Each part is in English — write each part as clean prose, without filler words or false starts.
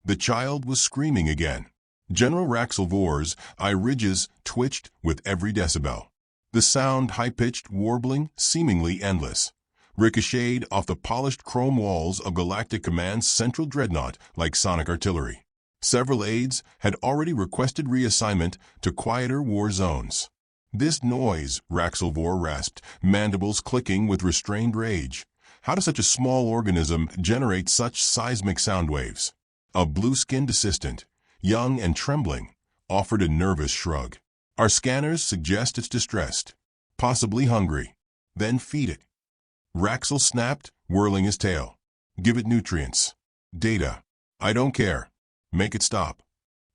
The child was screaming again. General Raxelvor's eye ridges twitched with every decibel. The sound, high-pitched, warbling, seemingly endless, ricocheted off the polished chrome walls of Galactic Command's central dreadnought like sonic artillery. Several aides had already requested reassignment to quieter war zones. "This noise," Raxelvor rasped, mandibles clicking with restrained rage. "How does such a small organism generate such seismic sound waves?" A blue-skinned assistant, young and trembling, offered a nervous shrug. "Our scanners suggest it's distressed, possibly hungry." "Then feed it." Raxel snapped, whirling his tail. "Give it nutrients. Data. I don't care. Make it stop."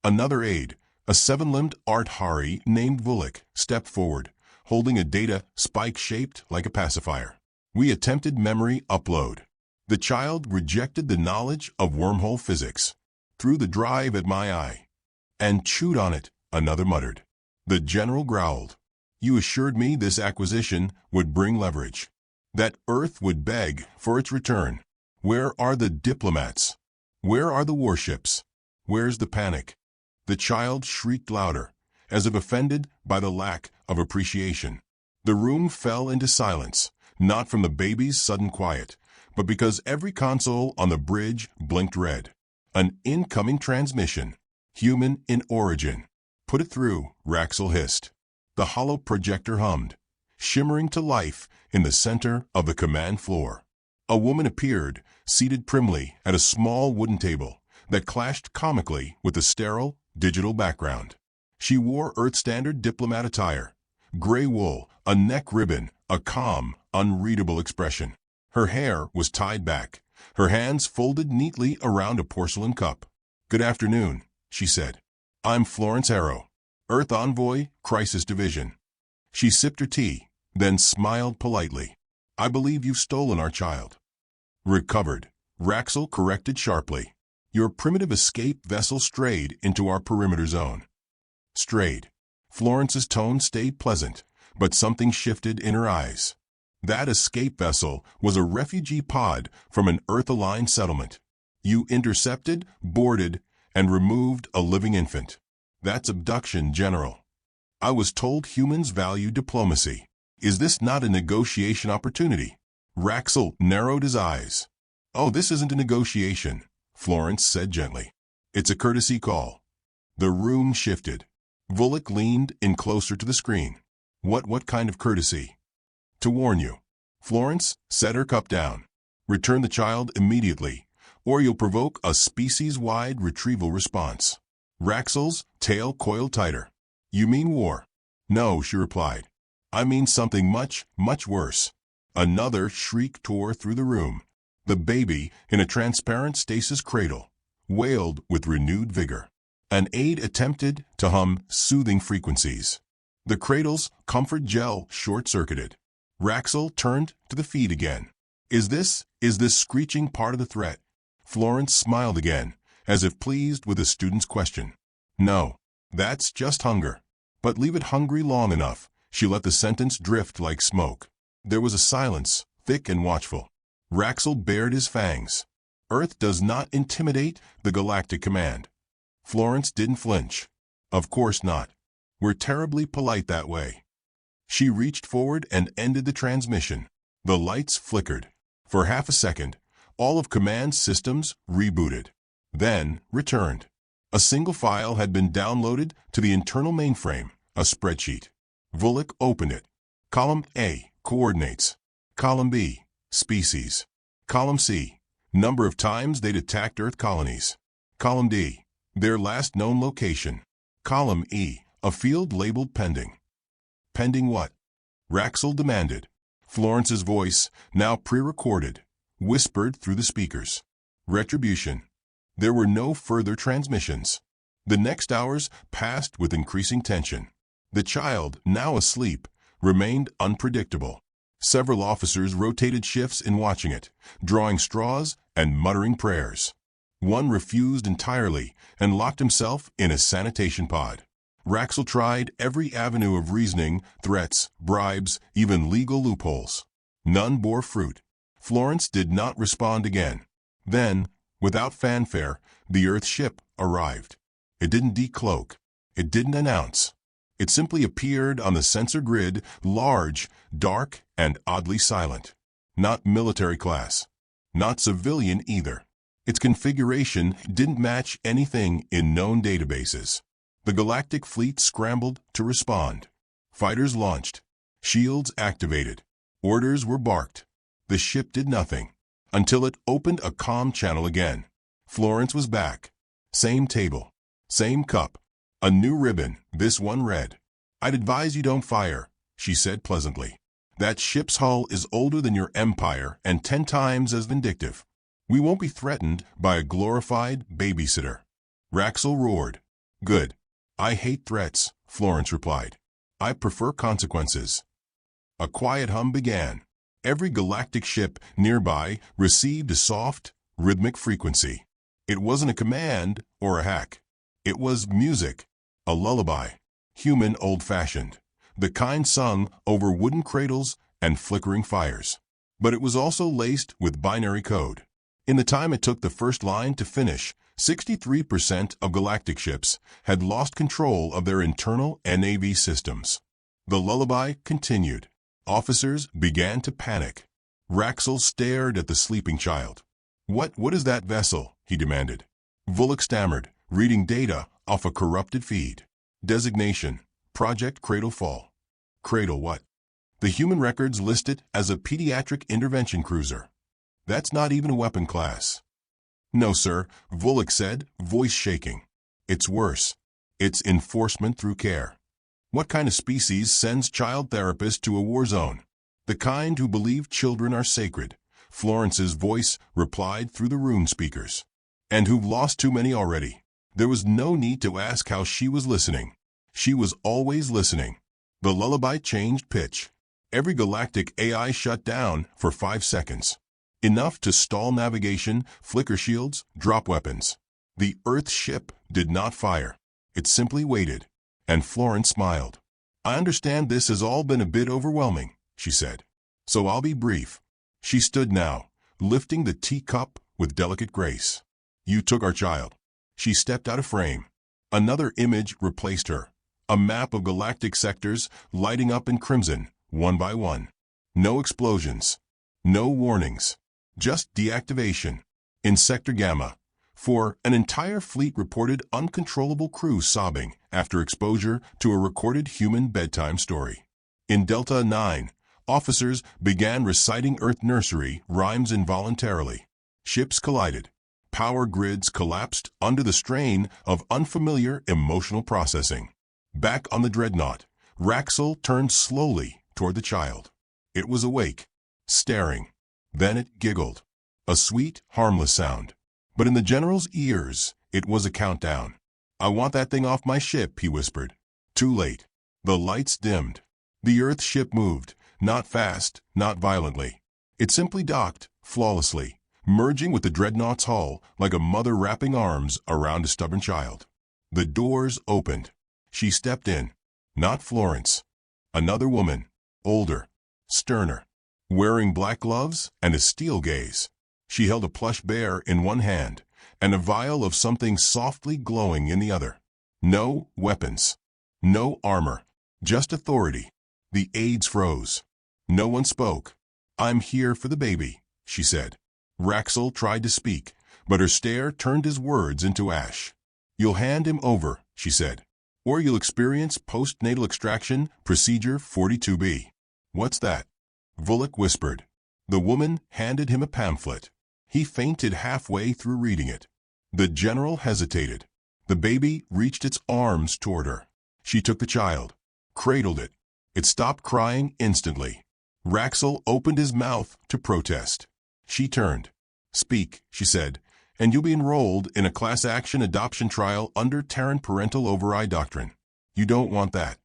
Another aide, a seven-limbed Art-Hari named Vulik, stepped forward, holding a data spike shaped like a pacifier. "We attempted memory upload." The child rejected the knowledge of wormhole physics. "Threw the drive at my eye." "And chewed on it," another muttered. The general growled. "You assured me this acquisition would bring leverage. That Earth would beg for its return. Where are the diplomats? Where are the warships? Where's the panic?" The child shrieked louder, as if offended by the lack of appreciation. The room fell into silence, not from the baby's sudden quiet, but because every console on the bridge blinked red. An incoming transmission. Human in origin. "Put it through," Raxel hissed. The hollow projector hummed, shimmering to life in the center of the command floor. A woman appeared, seated primly at a small wooden table that clashed comically with the sterile, digital background. She wore Earth-standard diplomat attire, gray wool, a neck ribbon, a calm, unreadable expression. Her hair was tied back, her hands folded neatly around a porcelain cup. "Good afternoon," she said. "I'm Florence Harrow, Earth Envoy, Crisis Division." She sipped her tea, then smiled politely. "I believe you've stolen our child." "Recovered," Raxel corrected sharply. "Your primitive escape vessel strayed into our perimeter zone." Strayed. Florence's tone stayed pleasant, but something shifted in her eyes. That escape vessel was a refugee pod from an Earth-aligned settlement. You intercepted, boarded, and removed a living infant. That's abduction, General. I was told humans value diplomacy. Is this not a negotiation opportunity? Raxel narrowed his eyes. "Oh, this isn't a negotiation," Florence said gently. "It's a courtesy call." The room shifted. Vulik leaned in closer to the screen. What kind of courtesy?" "To warn you." Florence set her cup down. "Return the child immediately, or you'll provoke a species-wide retrieval response." Raxel's tail coiled tighter. "You mean war?" "No," she replied. "I mean something much, much worse." Another shriek tore through the room. The baby, in a transparent stasis cradle, wailed with renewed vigor. An aide attempted to hum soothing frequencies. The cradle's comfort gel short-circuited. Raxel turned to the feed again. Is this screeching part of the threat?" Florence smiled again, as if pleased with the student's question. "No, that's just hunger. But leave it hungry long enough." She let the sentence drift like smoke. There was a silence, thick and watchful. Raxel bared his fangs. "Earth does not intimidate the Galactic Command." Florence didn't flinch. "Of course not. We're terribly polite that way." She reached forward and ended the transmission. The lights flickered. For half a second, all of Command's systems rebooted. Then returned. A single file had been downloaded to the internal mainframe, a spreadsheet. Vulik opened it. Column A, coordinates. Column B, species. Column C, number of times they'd attacked Earth colonies. Column D, their last known location. Column E, a field labeled pending. "Pending what?" Raxel demanded. Florence's voice, now pre-recorded, whispered through the speakers. "Retribution." There were no further transmissions. The next hours passed with increasing tension. The child, now asleep, remained unpredictable. Several officers rotated shifts in watching it, drawing straws and muttering prayers. One refused entirely and locked himself in a sanitation pod. Raxel tried every avenue of reasoning, threats, bribes, even legal loopholes. None bore fruit. Florence did not respond again. Then, Without fanfare, the Earth ship arrived. It didn't decloak. It didn't announce. It simply appeared on the sensor grid, large, dark, and oddly silent. Not military class. Not civilian either. Its configuration didn't match anything in known databases. The Galactic fleet scrambled to respond. Fighters launched. Shields activated. Orders were barked. The ship did nothing until it opened a comm channel again. Florence was back. Same table. Same cup. A new ribbon, this one read. "I'd advise you don't fire," she said pleasantly. "That ship's hull is older than your empire and 10 times as vindictive. We won't be threatened by a glorified babysitter." Raxel roared. "Good. I hate threats," Florence replied. "I prefer consequences." A quiet hum began. Every galactic ship nearby received a soft, rhythmic frequency. It wasn't a command or a hack. It was music, a lullaby, human old-fashioned, the kind sung over wooden cradles and flickering fires. But it was also laced with binary code. In the time it took the first line to finish, 63% of galactic ships had lost control of their internal NAV systems. The lullaby continued. Officers began to panic. Raxel stared at the sleeping child. What is that vessel?" he demanded. Vulek stammered, reading data off a corrupted feed. Designation: Project Cradle Fall. Cradle what? The human records list it as a pediatric intervention cruiser. That's not even a weapon class. "No, sir," Vulek said, voice shaking. "It's worse. It's enforcement through care. What kind of species sends child therapists to a war zone? The kind who believe children are sacred," Florence's voice replied through the rune speakers. "And who've lost too many already." There was no need to ask how she was listening. She was always listening. The lullaby changed pitch. Every galactic AI shut down for 5 seconds. Enough to stall navigation, flicker shields, drop weapons. The Earth ship did not fire. It simply waited. And Florence smiled. "I understand this has all been a bit overwhelming," she said. "So I'll be brief." She stood now, lifting the teacup with delicate grace. "You took our child." She stepped out of frame. Another image replaced her. A map of galactic sectors lighting up in crimson, one by one. No explosions. No warnings. Just deactivation. In Sector Gamma, for an entire fleet reported uncontrollable crew sobbing after exposure to a recorded human bedtime story. In Delta 9, officers began reciting Earth nursery rhymes involuntarily. Ships collided. Power grids collapsed under the strain of unfamiliar emotional processing. Back on the dreadnought, Raxel turned slowly toward the child. It was awake, staring. Then it giggled. A sweet, harmless sound. But in the general's ears, it was a countdown. "I want that thing off my ship," he whispered. Too late. The lights dimmed. The Earth ship moved, not fast, not violently. It simply docked, flawlessly, merging with the dreadnought's hull like a mother wrapping arms around a stubborn child. The doors opened. She stepped in. Not Florence. Another woman, older, sterner, wearing black gloves and a steel gaze. She held a plush bear in one hand and a vial of something softly glowing in the other. No weapons. No armor. Just authority. The aides froze. No one spoke. "I'm here for the baby," she said. Raxel tried to speak, but her stare turned his words into ash. "You'll hand him over," she said, "or you'll experience postnatal extraction procedure 42B. "What's that?" Vulek whispered. The woman handed him a pamphlet. He fainted halfway through reading it. The general hesitated. The baby reached its arms toward her. She took the child, cradled it. It stopped crying instantly. Raxel opened his mouth to protest. She turned. "Speak," she said, "and you'll be enrolled in a class-action adoption trial under Terran parental override doctrine. You don't want that."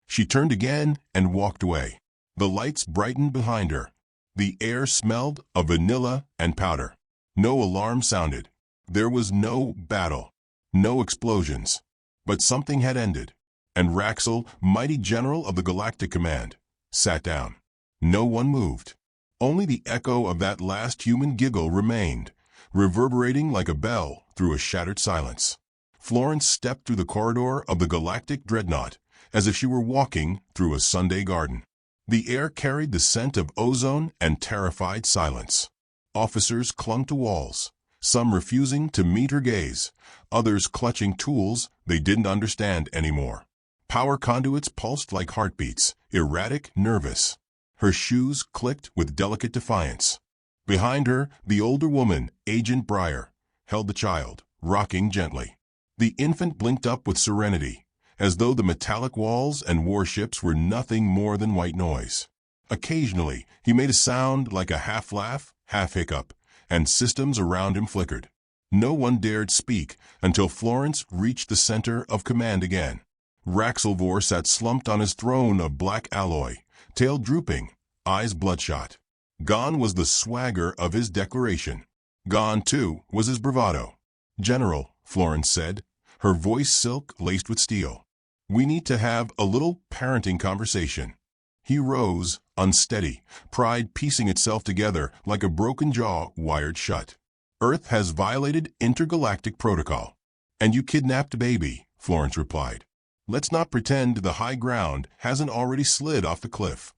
She turned again and walked away. The lights brightened behind her. The air smelled of vanilla and powder. No alarm sounded. There was no battle. No explosions. But something had ended. And Raxel, mighty general of the Galactic Command, sat down. No one moved. Only the echo of that last human giggle remained, reverberating like a bell through a shattered silence. Florence stepped through the corridor of the Galactic dreadnought as if she were walking through a Sunday garden. The air carried the scent of ozone and terrified silence. Officers clung to walls, some refusing to meet her gaze, others clutching tools they didn't understand anymore. Power conduits pulsed like heartbeats, erratic, nervous. Her shoes clicked with delicate defiance. Behind her, the older woman, Agent Breyer, held the child, rocking gently. The infant blinked up with serenity, as though the metallic walls and warships were nothing more than white noise. Occasionally, he made a sound like a half-laugh, half-hiccup, and systems around him flickered. No one dared speak until Florence reached the center of command again. Raxelvor sat slumped on his throne of black alloy, tail drooping, eyes bloodshot. Gone was the swagger of his declaration. Gone, too, was his bravado. "General," Florence said, her voice silk laced with steel. "We need to have a little parenting conversation." He rose, unsteady, pride piecing itself together like a broken jaw wired shut. "Earth has violated intergalactic protocol." "And you kidnapped a baby," Florence replied. "Let's not pretend the high ground hasn't already slid off the cliff."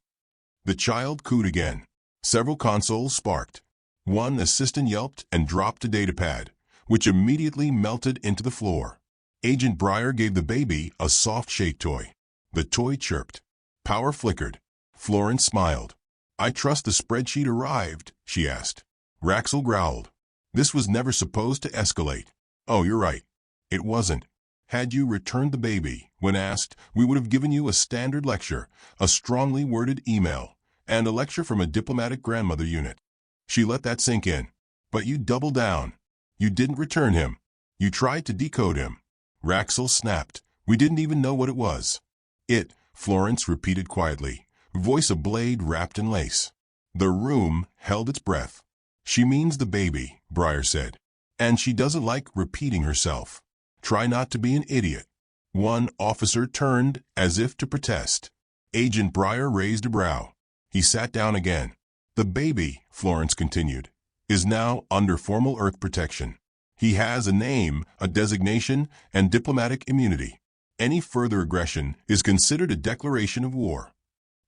The child cooed again. Several consoles sparked. One assistant yelped and dropped a datapad, which immediately melted into the floor. Agent Breyer gave the baby a soft shake toy. The toy chirped. Power flickered. Florence smiled. "I trust the spreadsheet arrived," she asked. Raxel growled. "This was never supposed to escalate." "Oh, you're right. It wasn't. Had you returned the baby, when asked, we would have given you a standard lecture, a strongly worded email, and a lecture from a diplomatic grandmother unit." She let that sink in. "But you doubled down. You didn't return him. You tried to decode him." Raxel snapped. "We didn't even know what it was." "It," Florence repeated quietly, voice a blade wrapped in lace. The room held its breath. "She means the baby," Breyer said. "And she doesn't like repeating herself. Try not to be an idiot." One officer turned as if to protest. Agent Breyer raised a brow. He sat down again. "The baby," Florence continued, "is now under formal Earth protection. He has a name, a designation, and diplomatic immunity. Any further aggression is considered a declaration of war."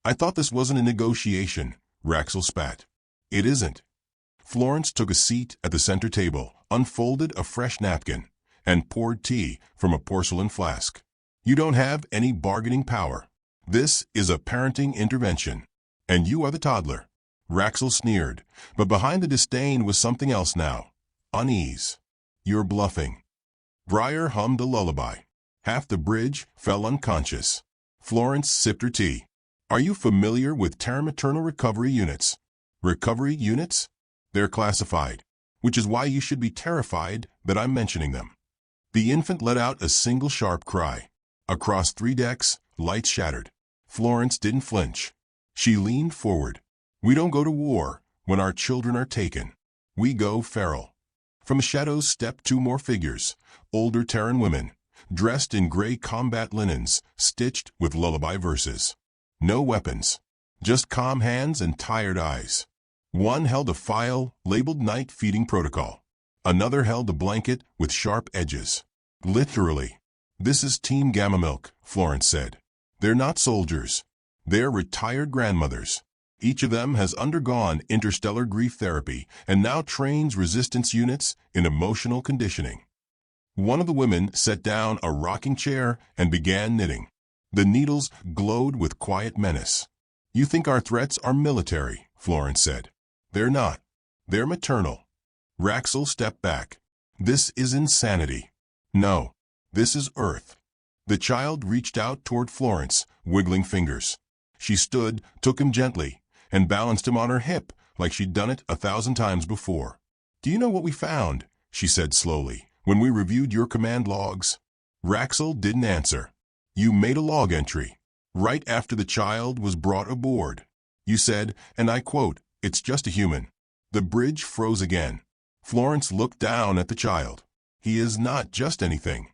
"I thought this wasn't a negotiation," Raxel spat. "It isn't." Florence took a seat at the center table, unfolded a fresh napkin, and poured tea from a porcelain flask. "You don't have any bargaining power. This is a parenting intervention. And you are the toddler." Raxel sneered, but behind the disdain was something else now. Unease. "You're bluffing." Breyer hummed a lullaby. Half the bridge fell unconscious. Florence sipped her tea. "Are you familiar with term maternal recovery units?" "Recovery units?" "They're classified, which is why you should be terrified that I'm mentioning them." The infant let out a single sharp cry. Across 3 decks, lights shattered. Florence didn't flinch. She leaned forward. "We don't go to war when our children are taken. We go feral." From the shadows stepped 2 more figures, older Terran women, dressed in gray combat linens, stitched with lullaby verses. No weapons, just calm hands and tired eyes. One held a file labeled Night Feeding Protocol. Another held a blanket with sharp edges. "Literally. This is Team Gamma Milk," Florence said. "They're not soldiers. They're retired grandmothers. Each of them has undergone interstellar grief therapy and now trains resistance units in emotional conditioning." One of the women set down a rocking chair and began knitting. The needles glowed with quiet menace. "You think our threats are military," Florence said. "They're not. They're maternal." Raxel stepped back. "This is insanity." "No. This is Earth." The child reached out toward Florence, wiggling fingers. She stood, took him gently, and balanced him on her hip like she'd done it 1,000 times before. "Do you know what we found?" she said slowly, "when we reviewed your command logs?" Raxel didn't answer. "You made a log entry, right after the child was brought aboard. You said, and I quote, 'It's just a human.'" The bridge froze again. Florence looked down at the child. "He is not just anything."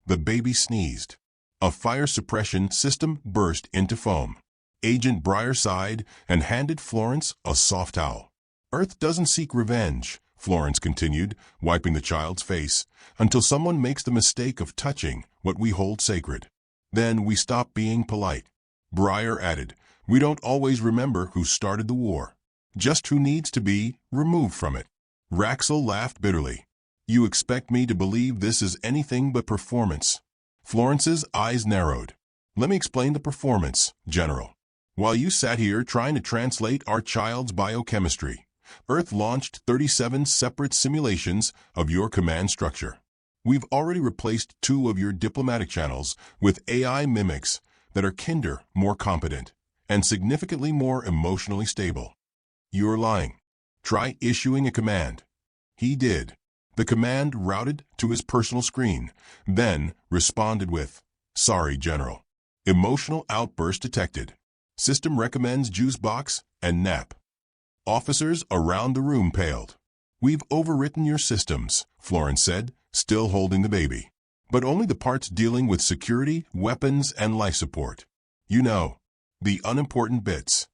The baby sneezed. A fire suppression system burst into foam. Agent Breyer sighed and handed Florence a soft towel. "Earth doesn't seek revenge," Florence continued, wiping the child's face, until someone makes the mistake of touching what we hold sacred. Then we stop being polite. Breyer added, we don't always remember who started the war, just who needs to be removed from it. Raxel laughed bitterly. You expect me to believe this is anything but performance? Florence's eyes narrowed. Let me explain the performance, General. While you sat here trying to translate our child's biochemistry, Earth launched 37 separate simulations of your command structure. We've already replaced 2 of your diplomatic channels with AI mimics that are kinder more competent and significantly more emotionally stable. You're lying. Try issuing a command. He did. The command routed to his personal screen, then responded with, Sorry, General. Emotional outburst detected. System recommends juice box and nap. Officers around the room paled. We've overwritten your systems, Florence said, still holding the baby. But only the parts dealing with security, weapons, and life support. You know, the unimportant bits.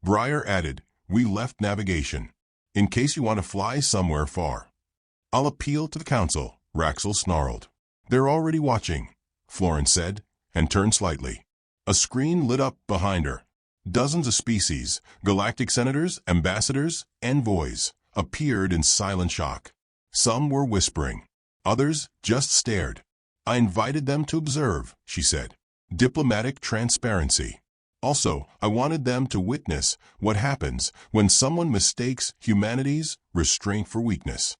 Breyer added, we left navigation, in case you want to fly somewhere far. I'll appeal to the council, Raxel snarled. They're already watching, Florence said, and turned slightly. A screen lit up behind her. Dozens of species, galactic senators, ambassadors, envoys, appeared in silent shock. Some were whispering. Others just stared. I invited them to observe, she said. Diplomatic transparency. Also, I wanted them to witness what happens when someone mistakes humanity's restraint for weakness.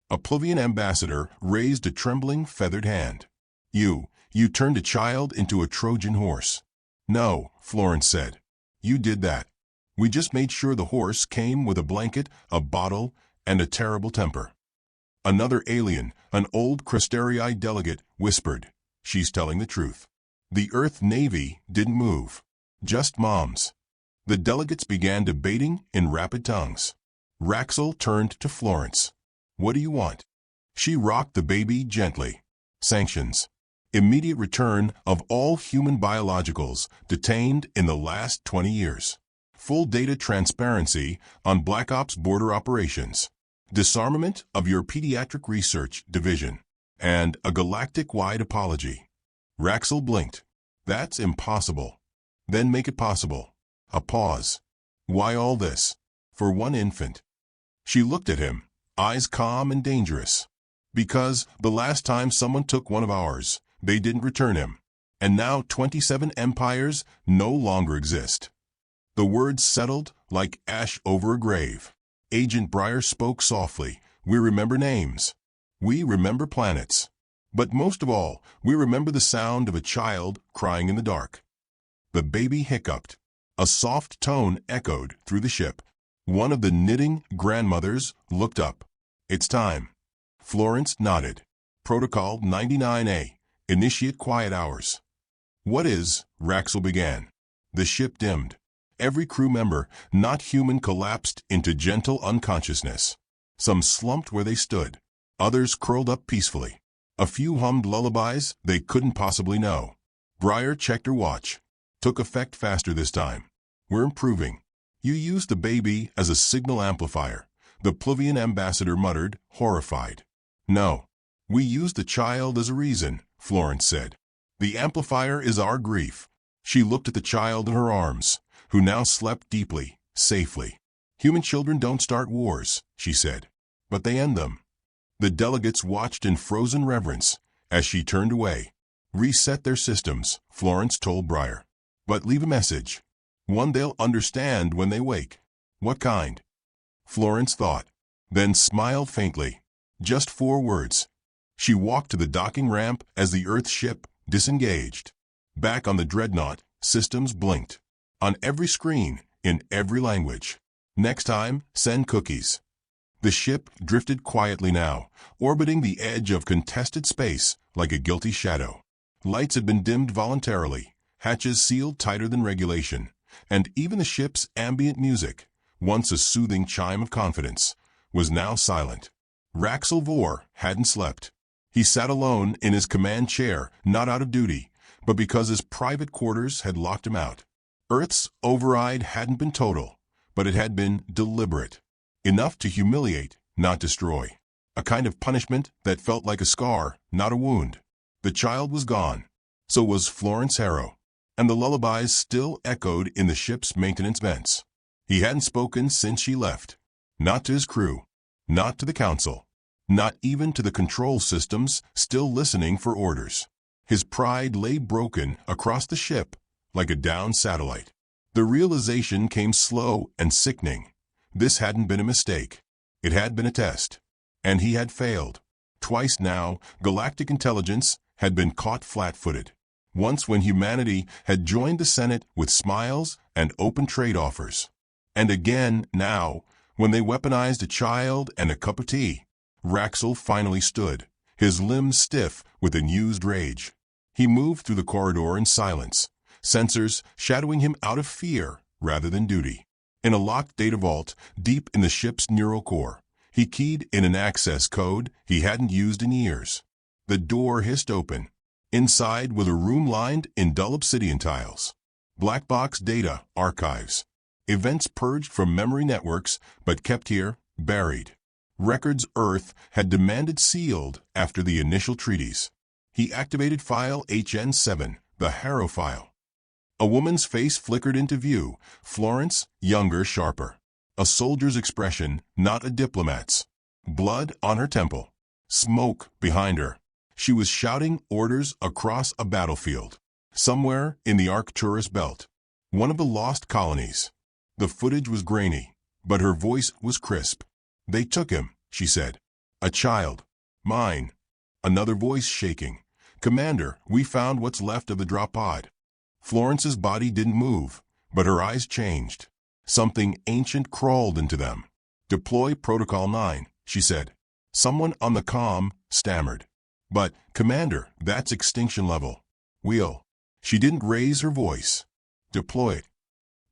A Pluvian ambassador raised a trembling, feathered hand. You turned a child into a Trojan horse. No, Florence said. You did that. We just made sure the horse came with a blanket, a bottle, and a terrible temper. Another alien, an old Crestarii delegate, whispered, She's telling the truth. The Earth Navy didn't move. Just moms. The delegates began debating in rapid tongues. Raxel turned to Florence. What do you want? She rocked the baby gently. Sanctions. Immediate return of all human biologicals detained in the last 20 years. Full data transparency on Black Ops border operations. Disarmament of your pediatric research division. And a galactic-wide apology. Raxel blinked. That's impossible. Then make it possible. A pause. Why all this? For one infant. She looked at him, eyes calm and dangerous. Because the last time someone took one of ours, they didn't return him. And now 27 empires no longer exist. The words settled like ash over a grave. Agent Breyer spoke softly. We remember names. We remember planets. But most of all, we remember the sound of a child crying in the dark. The baby hiccuped. A soft tone echoed through the ship. One of the knitting grandmothers looked up. It's time. Florence nodded. Protocol 99A. Initiate quiet hours. What is? Raxel began. The ship dimmed. Every crew member, not human, collapsed into gentle unconsciousness. Some slumped where they stood. Others curled up peacefully. A few hummed lullabies they couldn't possibly know. Breyer checked her watch. Took effect faster this time. We're improving. You used the baby as a signal amplifier, the Pluvian ambassador muttered, horrified. No. We used the child as a reason, Florence said. The amplifier is our grief. She looked at the child in her arms, who now slept deeply, safely. Human children don't start wars, she said, but they end them. The delegates watched in frozen reverence as she turned away. Reset their systems, Florence told Breyer. But leave a message. One they'll understand when they wake. What kind? Florence thought, then smiled faintly. Just 4 words. She walked to the docking ramp as the Earth ship disengaged. Back on the dreadnought, systems blinked. On every screen, in every language. Next time, send cookies. The ship drifted quietly now, orbiting the edge of contested space like a guilty shadow. Lights had been dimmed voluntarily, hatches sealed tighter than regulation, and even the ship's ambient music, once a soothing chime of confidence, was now silent. Raxel Vor hadn't slept. He sat alone in his command chair, not out of duty, but because his private quarters had locked him out. Earth's override hadn't been total, but it had been deliberate. Enough to humiliate not destroy. A kind of punishment that felt like a scar, not a wound. The child was gone. So was Florence Harrow. And the lullabies still echoed in the ship's maintenance vents. He hadn't spoken since she left. Not to his crew. Not to the council. Not even to the control systems still listening for orders. His pride lay broken across the ship like a downed satellite. The realization came slow and sickening. This hadn't been a mistake. It had been a test. And he had failed. Twice now, galactic intelligence had been caught flat-footed. Once when humanity had joined the Senate with smiles and open trade offers. And again now, when they weaponized a child and a cup of tea. Raxel finally stood, his limbs stiff with amused rage. He moved through the corridor in silence, sensors shadowing him out of fear rather than duty. In a locked data vault deep in the ship's neural core, he keyed in an access code he hadn't used in years. The door hissed open. Inside was a room lined in dull obsidian tiles. Black box data archives. Events purged from memory networks but kept here, buried. Records Earth had demanded sealed after the initial treaties. He activated file HN7, the Harrow file. A woman's face flickered into view, Florence, younger, sharper. A soldier's expression, not a diplomat's. Blood on her temple. Smoke behind her. She was shouting orders across a battlefield. Somewhere in the Arcturus belt. One of the lost colonies. The footage was grainy, but her voice was crisp. "They took him," she said. "A child. Mine." Another voice shaking. "Commander, we found what's left of the drop pod." Florence's body didn't move, but her eyes changed. Something ancient crawled into them. "Deploy Protocol 9, she said. Someone on the comm stammered. "But, Commander, that's extinction level." "We'll." She didn't raise her voice. "Deploy it."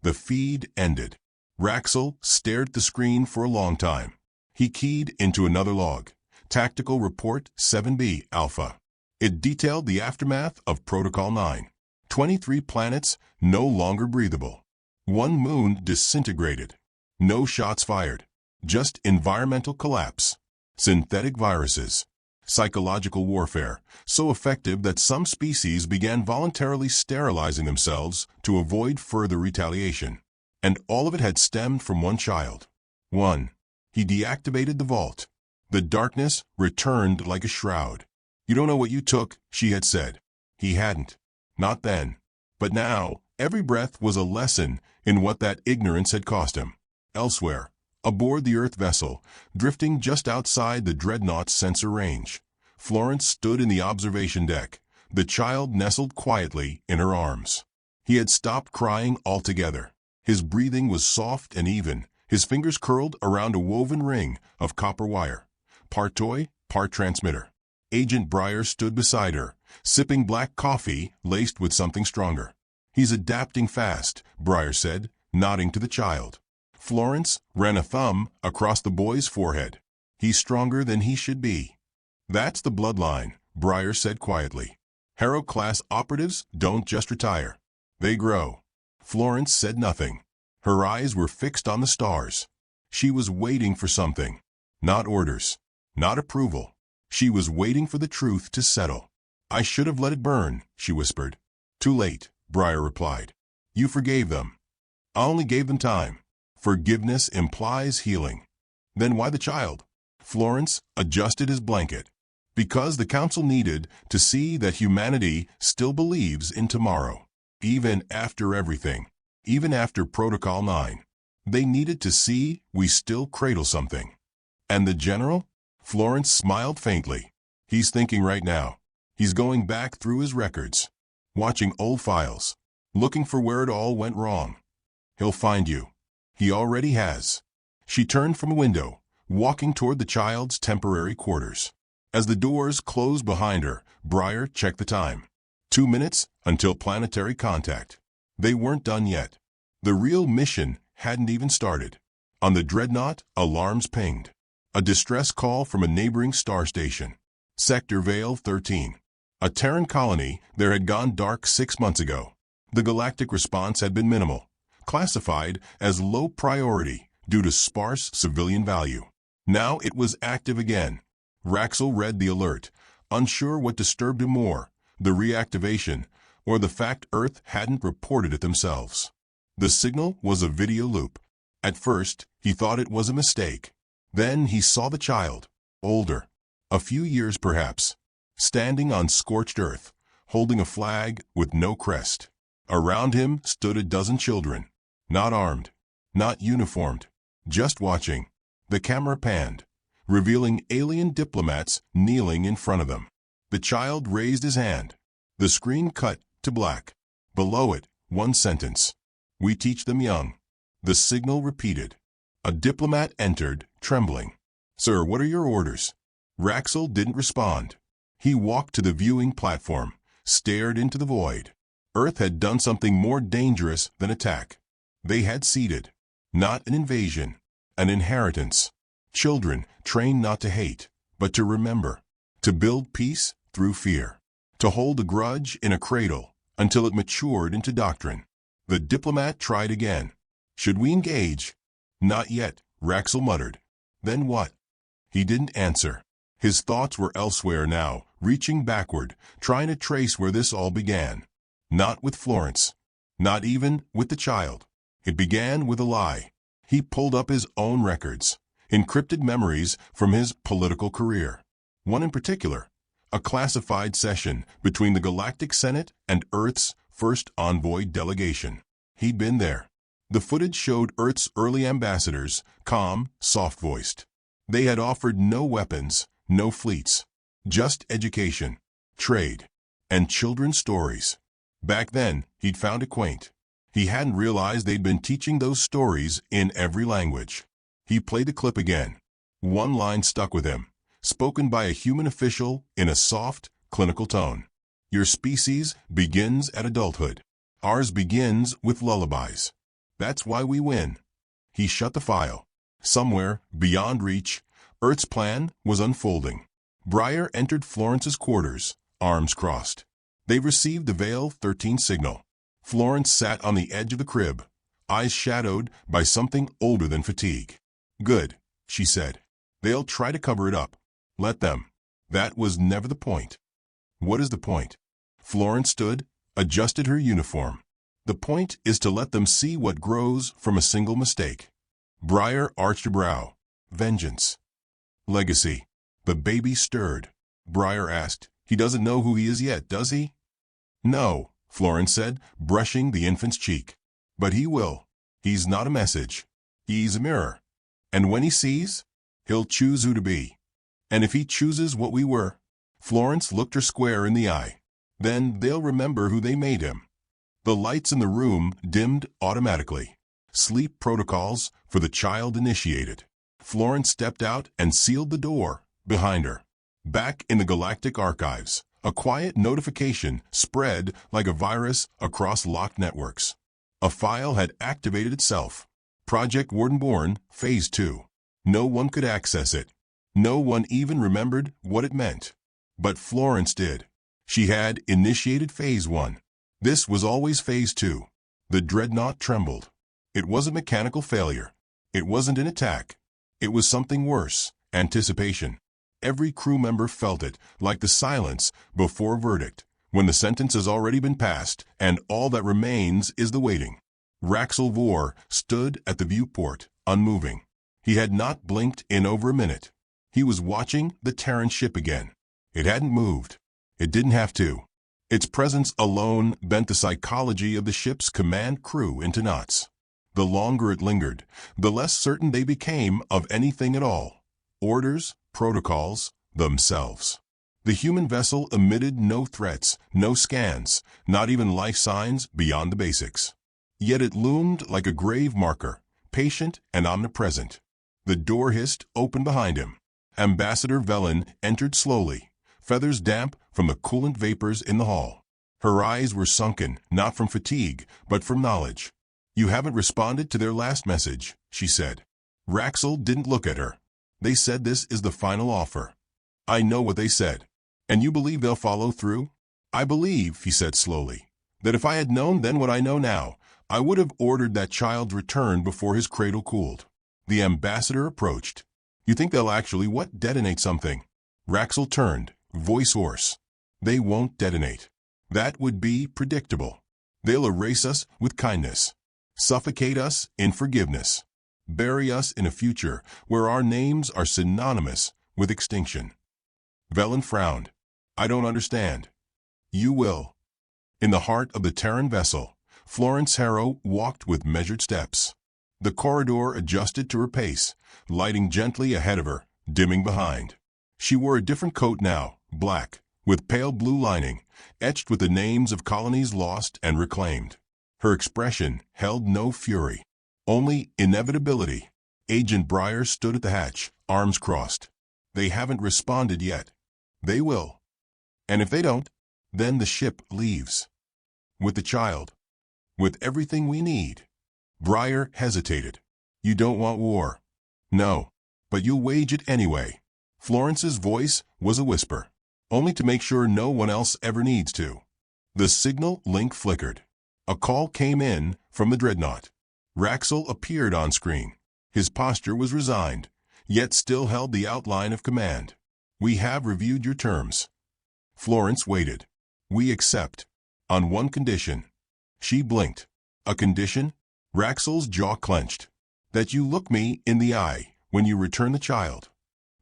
The feed ended. Raxel stared at the screen for a long time. He keyed into another log. Tactical Report 7B Alpha. It detailed the aftermath of Protocol 9. 23 planets no longer breathable. 1 moon disintegrated. No shots fired. Just environmental collapse. Synthetic viruses. Psychological warfare, so effective that some species began voluntarily sterilizing themselves to avoid further retaliation. And all of it had stemmed from one child. One. He deactivated the vault. The darkness returned like a shroud. "You don't know what you took," she had said. He hadn't. Not then. But now, every breath was a lesson in what that ignorance had cost him. Elsewhere, aboard the Earth vessel, drifting just outside the dreadnought's sensor range, Florence stood in the observation deck, the child nestled quietly in her arms. He had stopped crying altogether. His breathing was soft and even, his fingers curled around a woven ring of copper wire. Part toy, part transmitter. Agent Breyer stood beside her, sipping black coffee laced with something stronger. "He's adapting fast," Breyer said, nodding to the child. Florence ran a thumb across the boy's forehead. "He's stronger than he should be." "That's the bloodline," Breyer said quietly. "Harrow-class operatives don't just retire. They grow." Florence said nothing. Her eyes were fixed on the stars. She was waiting for something. Not orders. Not approval. She was waiting for the truth to settle. "I should have let it burn," she whispered. "Too late," Breyer replied. "You forgave them." "I only gave them time." "Forgiveness implies healing." "Then why the child?" Florence adjusted his blanket. "Because the council needed to see that humanity still believes in tomorrow. Even after everything. Even after Protocol 9. They needed to see we still cradle something." "And the general?" Florence smiled faintly. "He's thinking right now. He's going back through his records. Watching old files. Looking for where it all went wrong. He'll find you. He already has." She turned from a window, walking toward the child's temporary quarters. As the doors closed behind her, Breyer checked the time. 2 minutes until planetary contact. They weren't done yet. The real mission hadn't even started. On the dreadnought, alarms pinged. A distress call from a neighboring star station. Sector Vale 13. A Terran colony there had gone dark 6 months ago. The galactic response had been minimal, classified as low priority due to sparse civilian value. Now it was active again. Raxel read the alert, unsure what disturbed him more, the reactivation, or the fact Earth hadn't reported it themselves. The signal was a video loop. At first, he thought it was a mistake. Then he saw the child, older, a few years perhaps, standing on scorched earth, holding a flag with no crest. Around him stood a dozen children, not armed, not uniformed, just watching. The camera panned, revealing alien diplomats kneeling in front of them. The child raised his hand. The screen cut to black. Below it, one sentence. "We teach them young." The signal repeated. A diplomat entered, trembling. "Sir, what are your orders?" Raxel didn't respond. He walked to the viewing platform, stared into the void. Earth had done something more dangerous than attack. They had seeded, not an invasion, an inheritance. Children trained not to hate, but to remember, to build peace through fear, to hold a grudge in a cradle until it matured into doctrine. The diplomat tried again. "Should we engage?" "Not yet," Raxel muttered. "Then what?" He didn't answer. His thoughts were elsewhere now, reaching backward, trying to trace where this all began. Not with Florence. Not even with the child. It began with a lie. He pulled up his own records, encrypted memories from his political career. One in particular, a classified session between the Galactic Senate and Earth's first envoy delegation. He'd been there. The footage showed Earth's early ambassadors, calm, soft-voiced. They had offered no weapons, no fleets, just education, trade, and children's stories. Back then, he'd found it quaint. He hadn't realized they'd been teaching those stories in every language. He played the clip again. One line stuck with him, spoken by a human official in a soft, clinical tone. "Your species begins at adulthood. Ours begins with lullabies. That's why we win." He shut the file. Somewhere, beyond reach, Earth's plan was unfolding. Briar entered Florence's quarters, arms crossed. They received the Veil 13 signal. Florence sat on the edge of the crib, eyes shadowed by something older than fatigue. "Good," she said. "They'll try to cover it up. Let them." That was never the point. "What is the point?" Florence stood, adjusted her uniform. "The point is to let them see what grows from a single mistake." Briar arched a brow. "Vengeance." "Legacy." The baby stirred. Briar asked, "He doesn't know who he is yet, does he?" "No," Florence said, brushing the infant's cheek. "But he will. He's not a message. He's a mirror. And when he sees, he'll choose who to be. And if he chooses what we were," Florence looked her square in the eye, "then they'll remember who they made him." The lights in the room dimmed automatically. Sleep protocols for the child initiated. Florence stepped out and sealed the door behind her. Back in the Galactic archives, a quiet notification spread like a virus across locked networks. A file had activated itself. Project Wardenborn, Phase 2. No one could access it. No one even remembered what it meant. But Florence did. She had initiated Phase 1. This was always Phase 2. The dreadnought trembled. It wasn't mechanical failure. It wasn't an attack. It was something worse, anticipation. Every crew member felt it, like the silence before a verdict, when the sentence has already been passed and all that remains is the waiting. Raxel Vor stood at the viewport, unmoving. He had not blinked in over a minute. He was watching the Terran ship again. It hadn't moved. It didn't have to. Its presence alone bent the psychology of the ship's command crew into knots. The longer it lingered, the less certain they became of anything at all. Orders, protocols, themselves. The human vessel emitted no threats, no scans, not even life signs beyond the basics. Yet it loomed like a grave marker, patient and omnipresent. The door hissed open behind him. Ambassador Velen entered slowly, feathers damp from the coolant vapors in the hall. Her eyes were sunken, not from fatigue, but from knowledge. "You haven't responded to their last message," she said. Raxel didn't look at her. "They said this is the final offer." "I know what they said." "And you believe they'll follow through?" "I believe," he said slowly, "that if I had known then what I know now, I would have ordered that child's return before his cradle cooled." The ambassador approached. You think they'll actually what? Detonate something? Raxel turned, voice hoarse. They won't detonate. That would be predictable. They'll erase us with kindness, suffocate us in forgiveness, bury us in a future where our names are synonymous with extinction. Velen frowned. I don't understand. You will. In the heart of the Terran vessel, Florence Harrow walked with measured steps. The corridor adjusted to her pace, lighting gently ahead of her, dimming behind. She wore a different coat now, black, with pale blue lining, etched with the names of colonies lost and reclaimed. Her expression held no fury, only inevitability. Agent Breyer stood at the hatch, arms crossed. They haven't responded yet. They will. And if they don't, then the ship leaves. With the child. With everything we need. Breyer hesitated. You don't want war. No. But you'll wage it anyway. Florence's voice was a whisper, only to make sure no one else ever needs to. The signal link flickered. A call came in from the dreadnought. Raxel appeared on screen. His posture was resigned, yet still held the outline of command. We have reviewed your terms. Florence waited. We accept. On one condition. She blinked. A condition? Raxel's jaw clenched. That you look me in the eye when you return the child.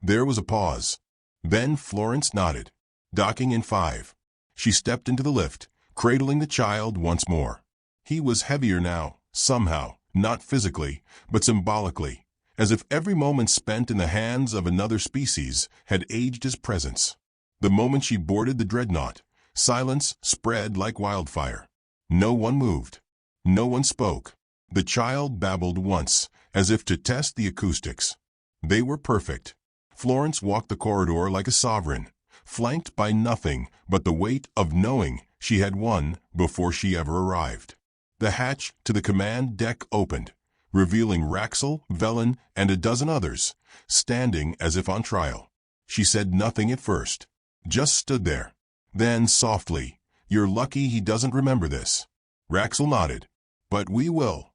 There was a pause. Then Florence nodded. Docking in 5. She stepped into the lift, cradling the child once more. He was heavier now, somehow, not physically, but symbolically, as if every moment spent in the hands of another species had aged his presence. The moment she boarded the dreadnought, silence spread like wildfire. No one moved. No one spoke. The child babbled once, as if to test the acoustics. They were perfect. Florence walked the corridor like a sovereign, flanked by nothing but the weight of knowing she had won before she ever arrived. The hatch to the command deck opened, revealing Raxel, Velen, and a dozen others, standing as if on trial. She said nothing at first, just stood there. Then, softly, "You're lucky he doesn't remember this." Raxel nodded. "But we will."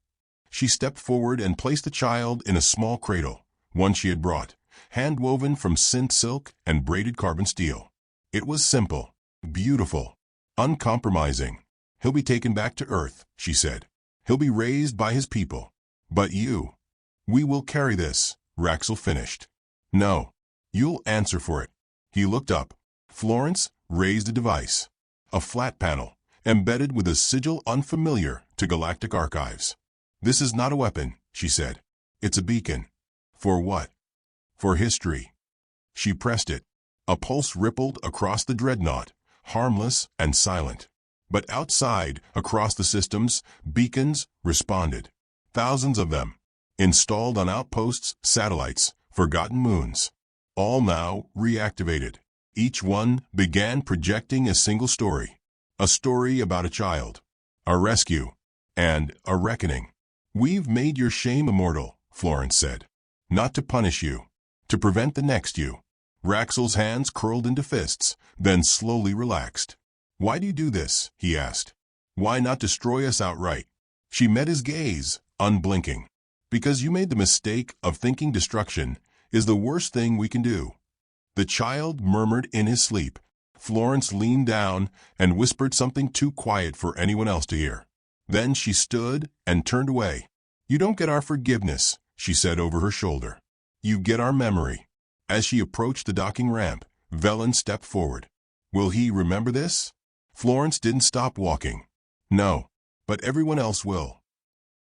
She stepped forward and placed the child in a small cradle, one she had brought, hand-woven from synth silk and braided carbon steel. It was simple, beautiful, uncompromising. "He'll be taken back to Earth," she said. "He'll be raised by his people. But you, we will carry this," Raxel finished. "No, you'll answer for it." He looked up. Florence raised a device, a flat panel, embedded with a sigil unfamiliar to Galactic archives. "This is not a weapon," she said. "It's a beacon." "For what?" "For history." She pressed it. A pulse rippled across the dreadnought, harmless and silent. But outside, across the systems, beacons responded. Thousands of them, installed on outposts, satellites, forgotten moons. All now reactivated. Each one began projecting a single story. A story about a child, a rescue, and a reckoning. "We've made your shame immortal," Florence said. "Not to punish you, to prevent the next you." Raxel's hands curled into fists, then slowly relaxed. "Why do you do this?" he asked. "Why not destroy us outright?" She met his gaze, unblinking. "Because you made the mistake of thinking destruction is the worst thing we can do." The child murmured in his sleep. Florence leaned down and whispered something too quiet for anyone else to hear. Then she stood and turned away. "You don't get our forgiveness," she said over her shoulder. "You get our memory." As she approached the docking ramp, Velen stepped forward. "Will he remember this?" Florence didn't stop walking. "No, but everyone else will."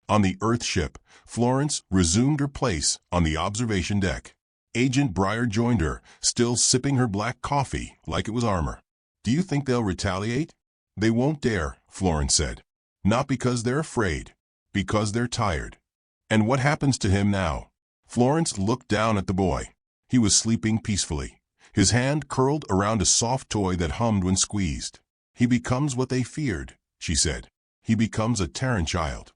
On the Earth ship, Florence resumed her place on the observation deck. Agent Breyer joined her, still sipping her black coffee like it was armor. "Do you think they'll retaliate?" "They won't dare," Florence said. "Not because they're afraid, because they're tired." "And what happens to him now?" Florence looked down at the boy. He was sleeping peacefully, his hand curled around a soft toy that hummed when squeezed. "He becomes what they feared," she said. "He becomes a Terran child."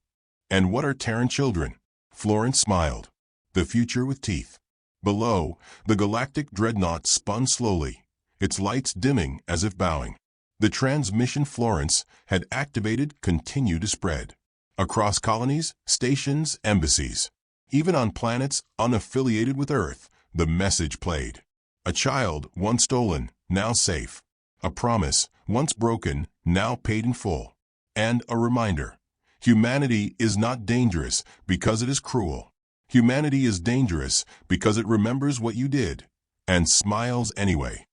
"And what are Terran children?" Florence smiled. "The future with teeth." Below, the Galactic dreadnought spun slowly, its lights dimming as if bowing. The transmission Florence had activated continued to spread. Across colonies, stations, embassies. Even on planets unaffiliated with Earth, The message played. A child once stolen, now safe. A promise once broken, now paid in full. And a reminder. Humanity is not dangerous because it is cruel. Humanity is dangerous because it remembers what you did and smiles anyway.